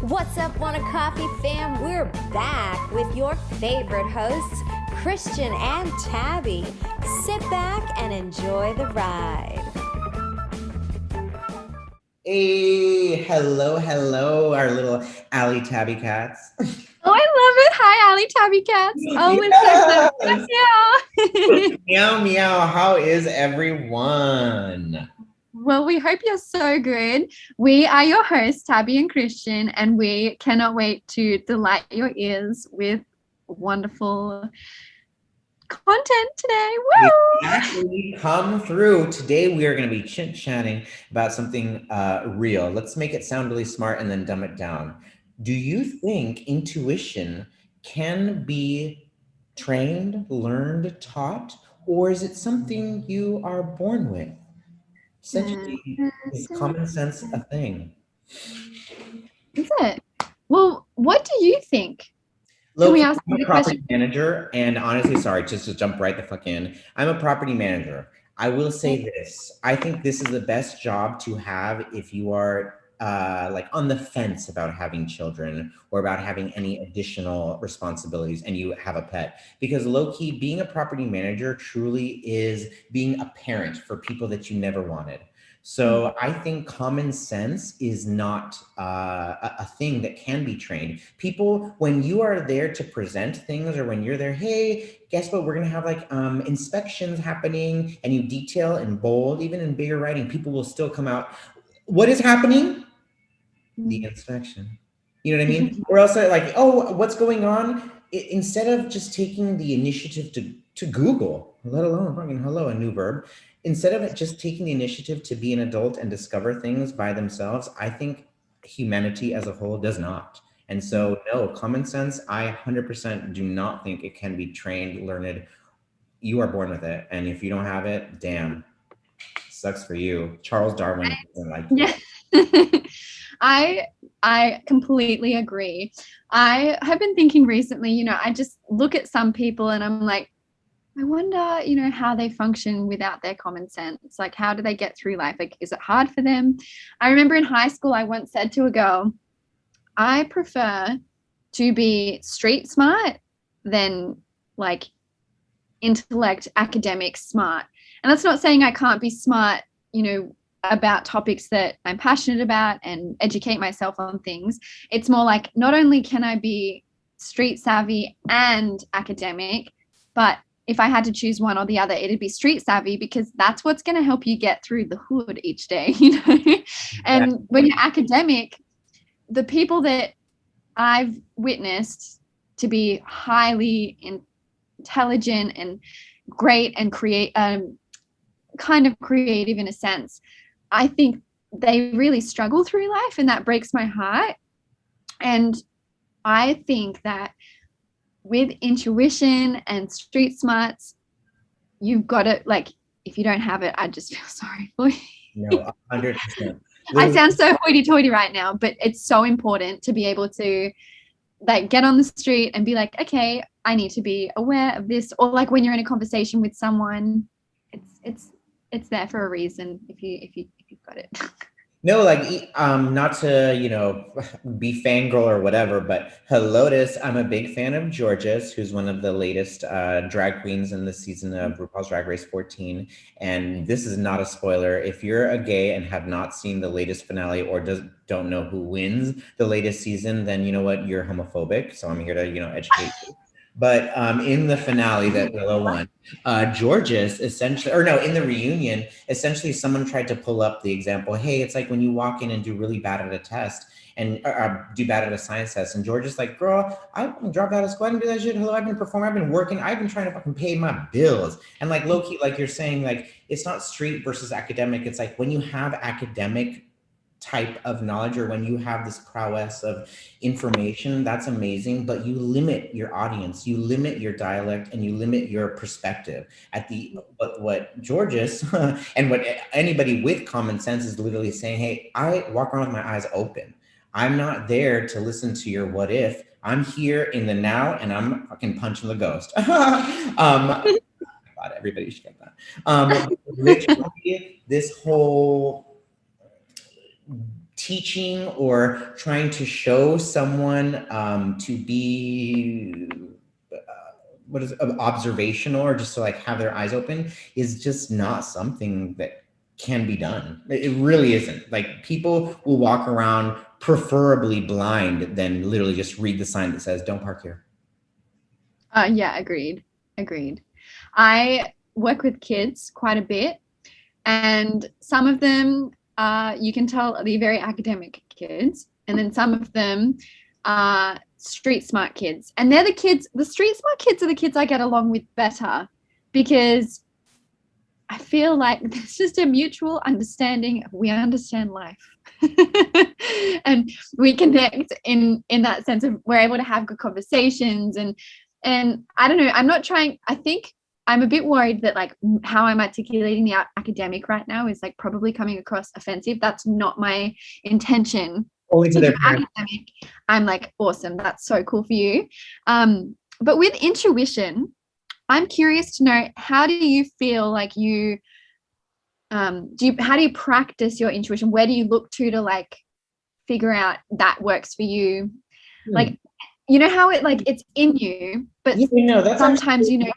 What's up, Want a Coffee fam? We're back with your favorite hosts, Christian and Tabby. Sit back and enjoy the ride. Hey, hello, our little Allie Tabby cats. Oh, I love it. Hi, Allie Tabby cats. Oh, it's so cute. Meow, meow. How is everyone? Well, we hope you're so good. We are your hosts, Tabby and Christian, and we cannot wait to delight your ears with wonderful content today. Woo! Actually, come through. Today we are going to be chit-chatting about something real. Let's make it sound really smart and then dumb it down. Do you think intuition can be trained, learned, taught, or is it something you are born with? Essentially, is common sense a thing? Is it? Well, what do you think? Look, Can we ask I'm the a property question? manager, and honestly, sorry, just to jump right the fuck in. I'm a property manager. I will say this. I think this is the best job to have if you are like on the fence about having children or about having any additional responsibilities and you have a pet. Because low-key, being a property manager truly is being a parent for people that you never wanted. So I think common sense is not a thing that can be trained. People, when you are there to present things, or when you're there, hey, guess what? We're gonna have like inspections happening, and you detail in bold, even in bigger writing, people will still come out. What is happening? The inspection. You know what I mean? Or else like, oh, what's going on? Instead of just taking the initiative to Google, let alone fucking hello, a new verb. Instead of just taking the initiative to be an adult and discover things by themselves, I think humanity as a whole does not. And so, no, common sense, I 100% do not think it can be trained, learned. You are born with it. And if you don't have it, damn, sucks for you. Charles Darwin doesn't like you. Yeah. I completely agree. I have been thinking recently, I just look at some people and I'm like, I wonder, how they function without their common sense. Like, how do they get through life? Like, is it hard for them? I remember in high school, I once said to a girl, I prefer to be street smart than like intellect, academic smart. And that's not saying I can't be smart, about topics that I'm passionate about and educate myself on things. It's more like not only can I be street savvy and academic, but if I had to choose one or the other, it'd be street savvy because that's what's going to help you get through the hood each day, And when you're academic, the people that I've witnessed to be highly intelligent and great and kind of creative in a sense, I think they really struggle through life, and that breaks my heart. And I think that with intuition and street smarts, you've got to, like, if you don't have it, I just feel sorry for you. No, 100%. I sound so hoity-toity right now, but it's so important to be able to like get on the street and be like, okay, I need to be aware of this. Or like when you're in a conversation with someone, it's there for a reason if you've got it. No, like, not to, be fangirl or whatever, but Helotus, I'm a big fan of Georges, who's one of the latest drag queens in the season of RuPaul's Drag Race 14. And this is not a spoiler. If you're a gay and have not seen the latest finale or don't know who wins the latest season, then you know what? You're homophobic. So I'm here to, educate you. But in the finale that Willow won, Georges essentially, or no, in the reunion, essentially someone tried to pull up the example, hey, it's like when you walk in and do really bad at a test and do bad at a science test. And Georges like, girl, I dropped out of school, I didn't do that shit. Hello, I've been performing, I've been working, I've been trying to fucking pay my bills. And like low-key, like you're saying, like, it's not street versus academic. It's like when you have academic type of knowledge or when you have this prowess of information, that's amazing, but you limit your audience, you limit your dialect, and you limit your perspective at what Georges and what anybody with common sense is literally saying, hey, I walk around with my eyes open. I'm not there to listen to your what if. I'm here in the now and I'm fucking punching the ghost. God, everybody should get that. Literally, this whole teaching or trying to show someone to be observational or just to like have their eyes open is just not something that can be done. It really isn't. Like, people will walk around preferably blind than literally just read the sign that says don't park here. Yeah, agreed. I work with kids quite a bit, and some of them you can tell are the very academic kids, and then some of them are street smart kids. And they're the street smart kids are the kids I get along with better, because I feel like there's just a mutual understanding. We understand life. And we connect in that sense of we're able to have good conversations. And I don't know, I think I'm a bit worried that like how I'm articulating the academic right now is like probably coming across offensive. That's not my intention. Only to their academic, I'm like, awesome, that's so cool for you. But with intuition, I'm curious to know, how do you feel like you how do you practice your intuition? Where do you look to like figure out that works for you? Like, you know how it like it's in you, but that's sometimes actually,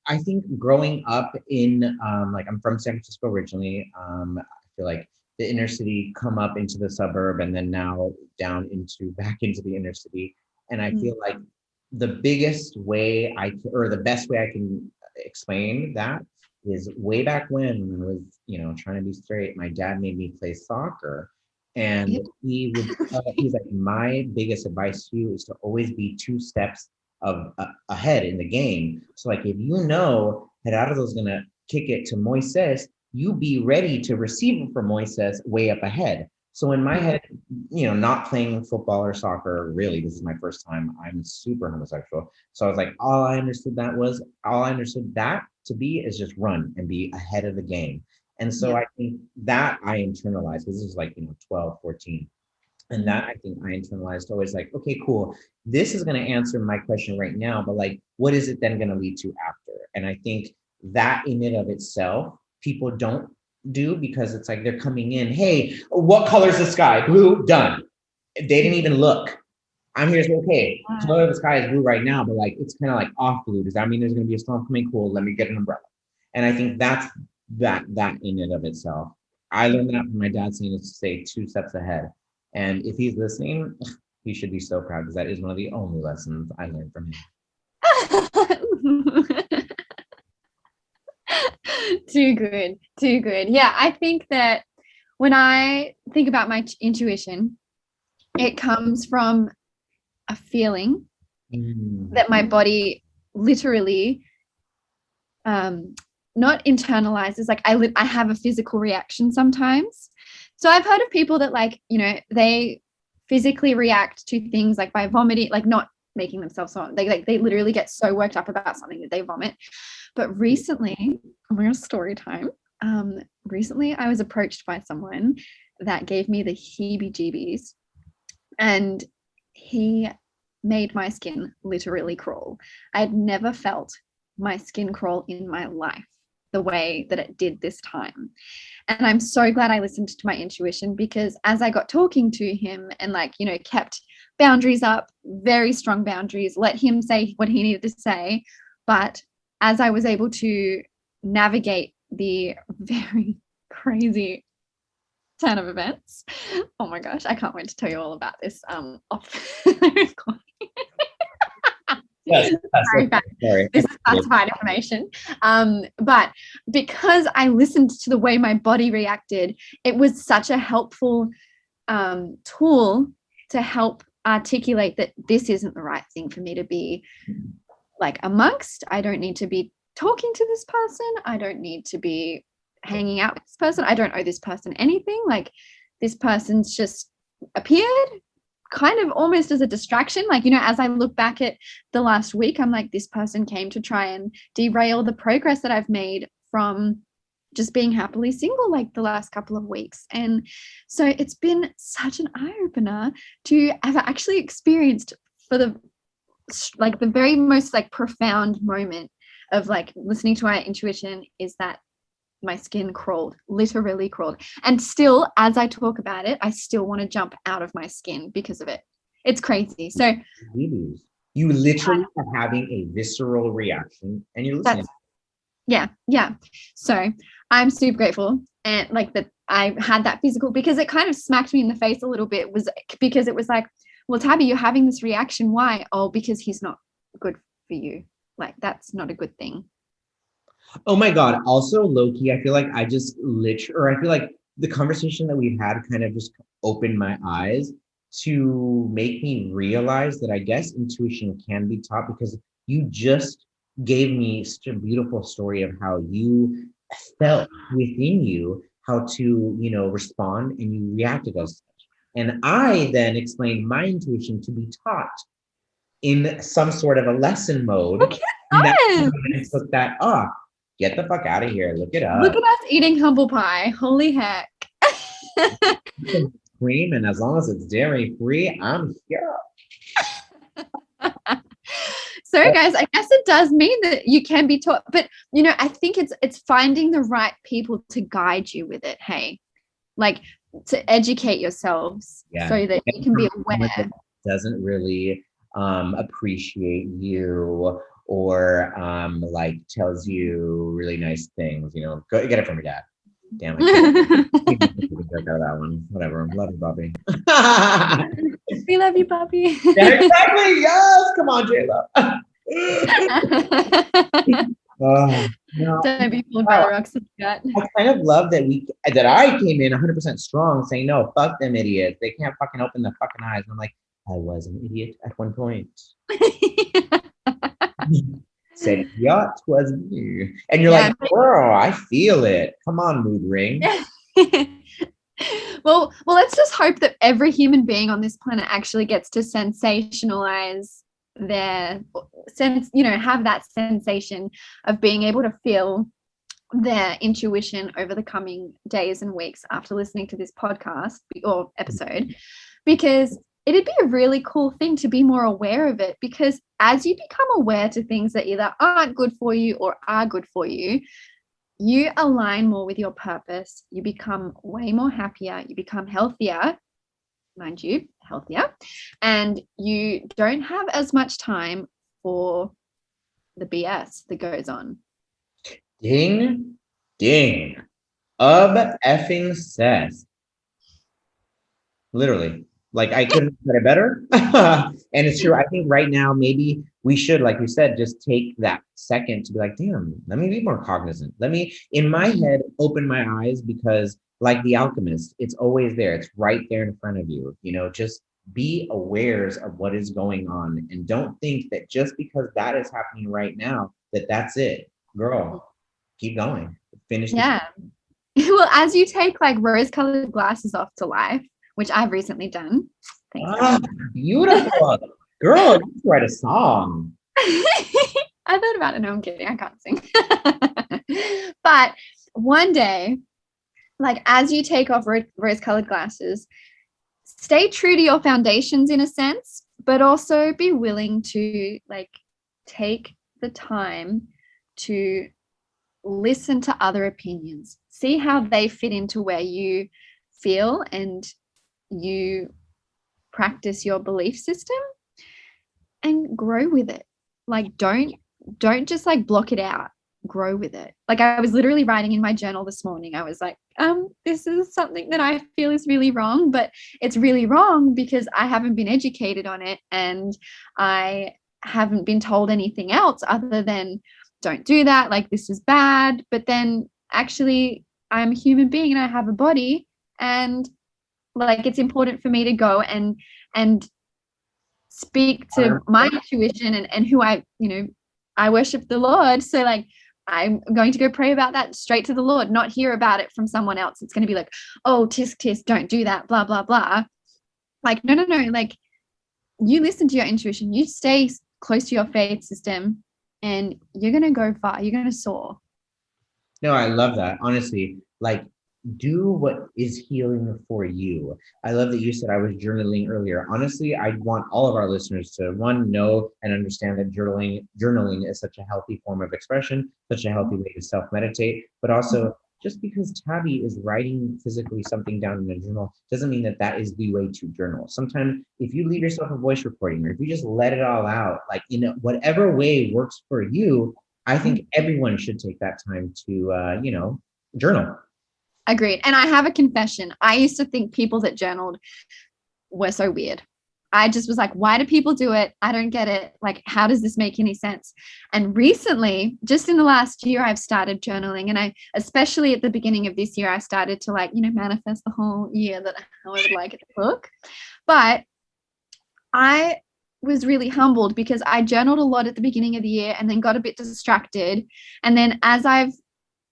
I think growing up in like, I'm from San Francisco originally. I feel like the inner city come up into the suburb and then now down back into the inner city. And I feel like the biggest way or the best way I can explain that is way back when I was, trying to be straight, my dad made me play soccer. And he's like, my biggest advice to you is to always be 2 steps ahead in the game. So like, if Gerardo's gonna kick it to Moises, you be ready to receive it from Moises way up ahead. So in my head, not playing football or soccer, really, this is my first time. I'm super homosexual. So I was like, all I understood that to be is just run and be ahead of the game. And so I think that I internalized, because this is like, 12, 14. And that I think I internalized always like, okay, cool. This is going to answer my question right now, but like, what is it then going to lead to after? And I think that in and of itself, people don't do, because it's like they're coming in, hey, what color's the sky? Blue, done. They didn't even look. I'm here to say, okay, color of the sky is blue right now, but like it's kind of like off blue. Does that mean there's going to be a storm coming? Cool, let me get an umbrella. And I think that's that in and of itself. I learned that from my dad, saying is to stay 2 steps ahead. And if he's listening, he should be so proud, because that is one of the only lessons I learned from him. Too good. Yeah, I think that when I think about my intuition, it comes from a feeling that my body literally not internalizes. Like I have a physical reaction sometimes. So I've heard of people that like, they physically react to things like by vomiting, like not making themselves vomit. They literally get so worked up about something that they vomit. But recently, story time. Recently I was approached by someone that gave me the heebie-jeebies, and he made my skin literally crawl. I had never felt my skin crawl in my life the way that it did this time. And I'm so glad I listened to my intuition, because as I got talking to him and like, kept boundaries up, very strong boundaries, let him say what he needed to say. But as I was able to navigate the very crazy turn of events, oh my gosh, I can't wait to tell you all about this off recording. Yes, sorry. This is classified information. But because I listened to the way my body reacted, it was such a helpful tool to help articulate that this isn't the right thing for me to be like amongst. I don't need to be talking to this person. I don't need to be hanging out with this person. I don't owe this person anything. Like, this person's just appeared kind of almost as a distraction. Like, as I look back at the last week, I'm like, this person came to try and derail the progress that I've made from just being happily single like the last couple of weeks. And so it's been such an eye-opener to have actually experienced for the very most like profound moment of like listening to our intuition, is that my skin crawled, literally crawled. And still, as I talk about it, I still want to jump out of my skin because of it. It's crazy. So you literally are having a visceral reaction and you're listening. Yeah. So I'm super grateful and like that I had that physical, because it kind of smacked me in the face a little bit, was because it was like, well, Tabby, you're having this reaction. Why? Oh, because he's not good for you. Like, that's not a good thing. Oh my God. Also, low-key, I feel like I feel like the conversation that we've had kind of just opened my eyes to make me realize that I guess intuition can be taught, because you just gave me such a beautiful story of how you felt within you how to, respond, and you reacted as such. And I then explained my intuition to be taught in some sort of a lesson mode. Look And at that's us. when I took that off. Get the fuck out of here. Look it up. Look at us eating humble pie. Holy heck. Cream, and as long as it's dairy free, I'm here. So guys, I guess it does mean that you can be taught, but I think it's finding the right people to guide you with it. Hey, like, to educate yourselves so that you can be aware. Doesn't really appreciate you or like tells you really nice things. Go get it from your dad. Damn it. Out of that one. Whatever. Love you, Bobby. We love you, Bobby. Yeah, exactly. Yes. Come on, J-Lo. No. Don't be fooled by the rocks of the gut. I kind of love that I came in 100% strong saying, no, fuck them idiots. They can't fucking open the fucking eyes. And I'm like, I was an idiot at one point. Said, yeah, 'twas me. And you're like, girl, I feel it. Come on, mood ring. Well, let's just hope that every human being on this planet actually gets to sensationalize their sense, have that sensation of being able to feel their intuition over the coming days and weeks after listening to this podcast or episode, because it'd be a really cool thing to be more aware of it, because as you become aware to things that either aren't good for you or are good for you, you align more with your purpose. You become way more happier. You become healthier, mind you, and you don't have as much time for the BS that goes on. Ding, ding. Of effing cess. Literally. Like, I couldn't have said it better. And it's true. I think right now, maybe we should, like you said, just take that second to be like, damn, let me be more cognizant. Let me, in my head, open my eyes, because like the alchemist, it's always there. It's right there in front of you. Just be aware of what is going on. And don't think that just because that is happening right now, that's it. Girl, keep going. Finish. Yeah. Well, as you take like rose-colored glasses off to life, which I've recently done. Thanks. Beautiful. Girl, you should write a song. I thought about it. No, I'm kidding. I can't sing. But one day, like, as you take off rose-colored glasses, stay true to your foundations in a sense, but also be willing to like take the time to listen to other opinions, see how they fit into where you feel and you practice your belief system, and grow with it. Like, don't just like block it out. Grow with it. Like, I was literally writing in my journal this morning. I was like, this is something that I feel is really wrong, but it's really wrong because I haven't been educated on it, and I haven't been told anything else other than don't do that. Like, this is bad. But then actually I'm a human being and I have a body, and like, it's important for me to go and speak to my intuition and who I worship the Lord. So like, I'm going to go pray about that straight to the Lord, not hear about it from someone else. It's going to be like, oh, tisk tisk, don't do that, blah, blah, blah. Like, no. Like, you listen to your intuition, you stay close to your faith system, and you're going to go far. You're going to soar. No, I love that. Honestly, like, do what is healing for you. I love that you said I was journaling earlier. Honestly, I want all of our listeners to, one, know and understand that journaling is such a healthy form of expression, such a healthy way to self-meditate, but also just because Tabby is writing physically something down in a journal doesn't mean that that is the way to journal. Sometimes if you leave yourself a voice recording, or if you just let it all out, like in whatever way works for you, I think everyone should take that time to, journal. Agreed. And I have a confession. I used to think people that journaled were so weird. I just was like, why do people do it? I don't get it. Like, how does this make any sense? And recently, just in the last year, I've started journaling. And I, especially at the beginning of this year, I started to manifest the whole year that I would like it to look. But I was really humbled because I journaled a lot at the beginning of the year and then got a bit distracted. And then as I've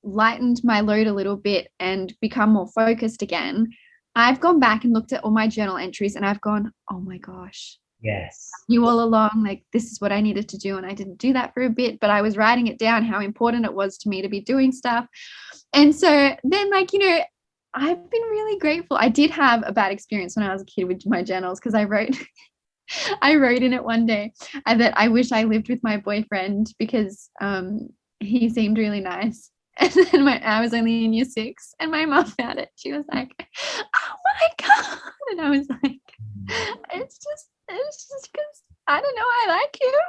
lightened my load a little bit and become more focused again, I've gone back and looked at all my journal entries and I've gone, oh my gosh. Yes. You all along, like, this is what I needed to do. And I didn't do that for a bit, but I was writing it down, how important it was to me to be doing stuff. And so then, I've been really grateful. I did have a bad experience when I was a kid with my journals because I wrote in it one day that I wish I lived with my boyfriend because he seemed really nice. And then I was only in year 6 and my mom found it. She was like, oh my God. And I was like, it's just because I don't know, I like you.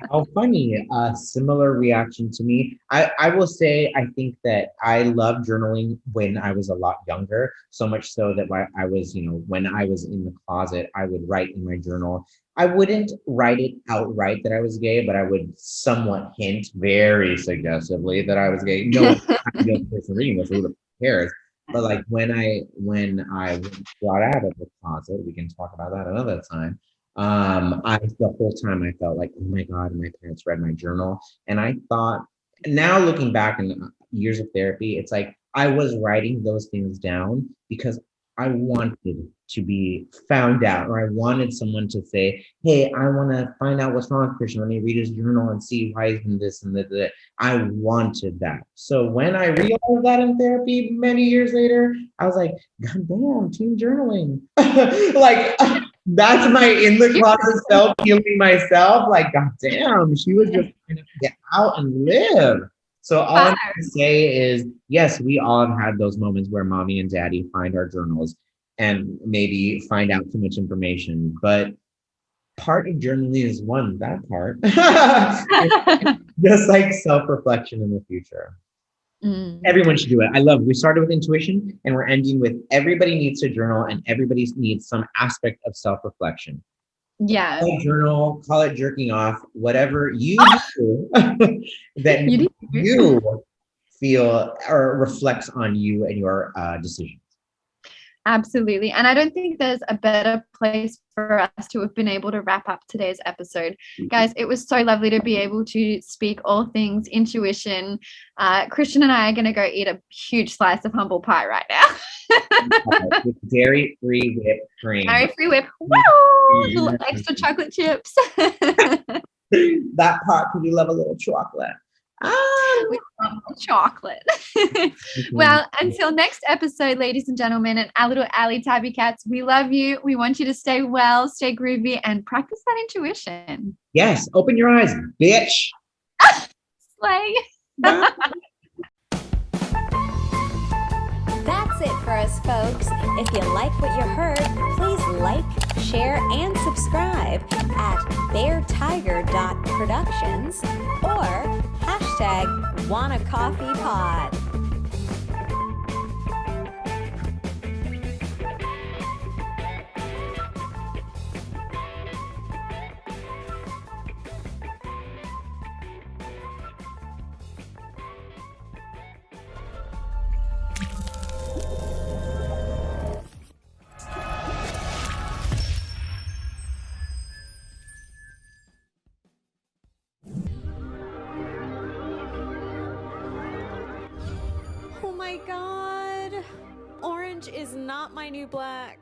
How funny. Similar reaction to me. I will say, I think that I loved journaling when I was a lot younger, so much so that when I was in the closet, I would write in my journal. I wouldn't write it outright that I was gay, but I would somewhat hint very suggestively that I was gay. No person reading this, who cares? But like when I got out of the closet, we can talk about that another time. The whole time I felt like, oh my God, my parents read my journal. And I thought, now looking back in years of therapy, it's like I was writing those things down because I wanted to be found out, or I wanted someone to say, hey, I want to find out what's wrong with Christian. Let me read his journal and see why he's been this and that. I wanted that. So when I realized that in therapy many years later, I was like, God damn, team journaling. Like, that's my in the closet self healing myself. Like, God damn, she was just trying to get out and live. So all I'm going to say is, yes, we all have had those moments where mommy and daddy find our journals and maybe find out too much information. But part of journaling is that part. Just like self-reflection in the future. Everyone should do it. We started with intuition and we're ending with everybody needs to journal and everybody needs some aspect of self-reflection. Yeah. Call it journal, call it jerking off, whatever you do that you feel or reflects on you and your decisions. Absolutely. And I don't think there's a better place for us to have been able to wrap up today's episode. Guys, it was so lovely to be able to speak all things intuition. Christian and I are going to go eat a huge slice of humble pie right now. With dairy-free whipped cream. Dairy-free whip. Woo! Little extra chocolate chips. That part, could you love a little chocolate? We love chocolate. Well, until next episode, ladies and gentlemen, and our little alley tabby cats, we love you. We want you to stay well, stay groovy, and practice that intuition. Yes, open your eyes, bitch. Slay. That's it for us, folks. If you like what you heard, please like, share, and subscribe at beartiger.productions or #WantACoffeePod. Oh my God, orange is not my new black.